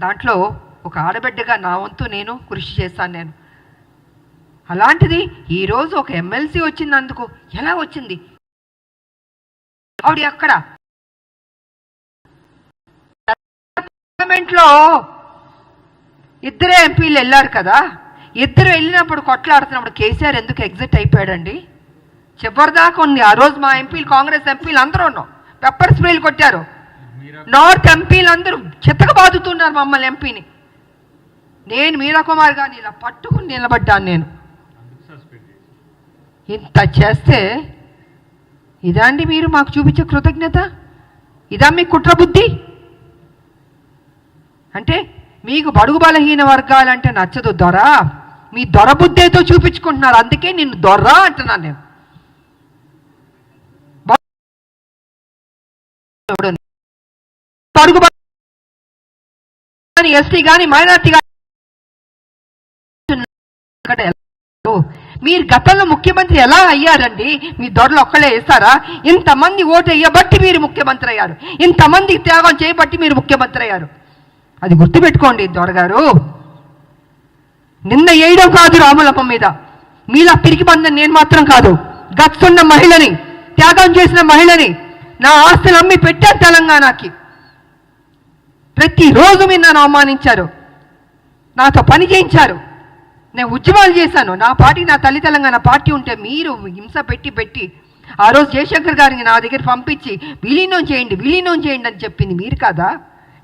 దాంట్లో ఒక ఆడబిడ్డగా నా వంతు నేను కృషి చేశాను నేను. అలాంటిది ఈరోజు ఒక ఎమ్మెల్సీ వచ్చినందుకు ఎలా వచ్చింది? ఆవిడ అక్కడ పార్లమెంట్లో ఇద్దరే ఎంపీలు వెళ్ళారు కదా, ఇద్దరు వెళ్ళినప్పుడు కొట్లాడుతున్నప్పుడు కేసీఆర్ ఎందుకు ఎగ్జిట్ అయిపోయాడండి? చివరిదాకా ఉంది. ఆ రోజు మా ఎంపీలు, కాంగ్రెస్ ఎంపీలు అందరూ ఉన్నాం, పెప్పర్ స్ప్రేలు కొట్టారు. నార్త్ ఎంపీలు అందరూ చిత్తక బాదుతున్నారు మమ్మల్ని ఎంపీని. నేను మీరా కుమార్ గారిని ఇలా పట్టుకుని నిలబడ్డాను. నేను ఇంత చేస్తే ఇదా అండి మీరు మాకు చూపించే కృతజ్ఞత? ఇదా మీ కుట్ర బుద్ధి? అంటే మీకు బడుగు బలహీన వర్గాలంటే నచ్చదు దొర, మీ దొర బుద్ధేతో చూపించుకుంటున్నారు. అందుకే నిన్ను దొర అంటున్నాను నేను. బడుగు కానీ, ఎస్టీ కానీ, మైనార్టీ కానీ మీరు గతంలో ముఖ్యమంత్రి ఎలా అయ్యారండి? మీ దొరలు ఒక్కలే వేస్తారా? ఇంతమంది ఓటు వేయబట్టి మీరు ముఖ్యమంత్రి అయ్యారు, ఇంతమంది త్యాగం చేయబట్టి మీరు ముఖ్యమంత్రి అయ్యారు. అది గుర్తుపెట్టుకోండి దొరగారు. నిన్న వేయడం కాదు రాములమ్మ మీద, మీలా పిరికి బంధం నేను మాత్రం కాదు. గట్స్ ఉన్న మహిళని, త్యాగం చేసిన మహిళని, నా ఆస్తులు అమ్మి పెట్టారు తెలంగాణకి. ప్రతిరోజు మీరు నన్ను అవమానించారు, నాతో పని చేయించారు, నేను ఉద్యమాలు చేశాను. నా పార్టీ, నా తల్లి తెలంగాణ పార్టీ ఉంటే మీరు హింస పెట్టి ఆ రోజు జయశంకర్ గారిని నా దగ్గర పంపించి విలీనం చేయండి అని చెప్పింది మీరు కాదా?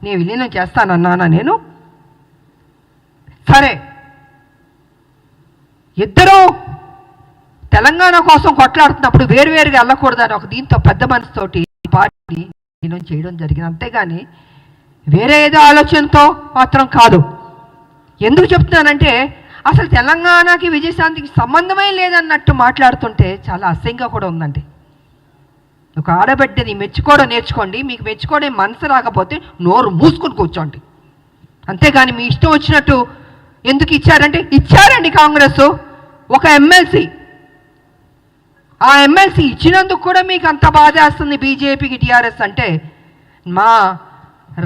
నేను విలీనం చేస్తానన్నానా నేను? సరే, ఇద్దరూ తెలంగాణ కోసం కొట్లాడుతున్నప్పుడు వేరువేరుగా వెళ్ళకూడదని ఒక దీంతో పెద్ద మనసుతోటి పార్టీ విలీనం చేయడం జరిగింది. అంతేగాని వేరే ఏదో ఆలోచనతో మాత్రం కాదు. ఎందుకు చెప్తున్నానంటే అసలు తెలంగాణకి విజయశాంతికి సంబంధమే లేదన్నట్టు మాట్లాడుతుంటే చాలా అసహ్యంగా కూడా ఉందండి. ఒక ఆడబిడ్డని మెచ్చుకోవడం నేర్చుకోండి. మీకు మెచ్చుకోవడం మనసు రాకపోతే నోరు మూసుకుని కూర్చోండి. అంతేగాని మీ ఇష్టం వచ్చినట్టు ఎందుకు ఇచ్చారంటే ఇచ్చారండి కాంగ్రెస్ ఒక ఎమ్మెల్సీ. ఆ ఎమ్మెల్సీ ఇచ్చినందుకు కూడా మీకు అంత బాధ వేస్తుంది బీజేపీకి, టీఆర్ఎస్ అంటే. మా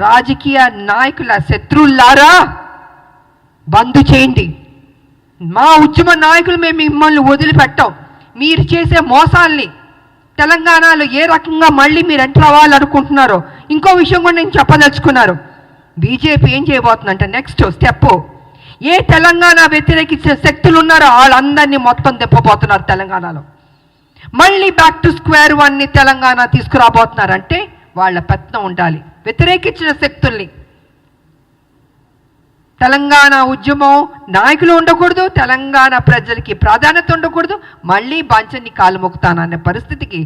రాజకీయ నాయకుల శత్రువులారా బంద్ చేయండి. మా ఉద్యమ నాయకులు మేము మిమ్మల్ని వదిలిపెట్టాం. మీరు చేసే మోసాల్ని తెలంగాణలో ఏ రకంగా మళ్ళీ మీరు ఎంటర్ అవ్వాలనుకుంటున్నారో ఇంకో విషయం కూడా నేను చెప్పదలుచుకున్నారు. బీజేపీ ఏం చేయబోతుందంటే నెక్స్ట్ స్టెప్, ఏ తెలంగాణ వ్యతిరేకించే శక్తులు ఉన్నారో వాళ్ళందరినీ మొత్తం తిప్పబోతున్నారు తెలంగాణలో. మళ్ళీ బ్యాక్ టు స్క్వేర్ వన్ని తెలంగాణ తీసుకురాబోతున్నారంటే వాళ్ళ పెత్తనం ఉండాలి. వ్యతిరేకించిన శక్తుల్ని, తెలంగాణ ఉద్యమం నాయకులు ఉండకూడదు, తెలంగాణ ప్రజలకి ప్రాధాన్యత ఉండకూడదు, మళ్ళీ బాంచన్ని కాలు మొక్కుతాననే పరిస్థితికి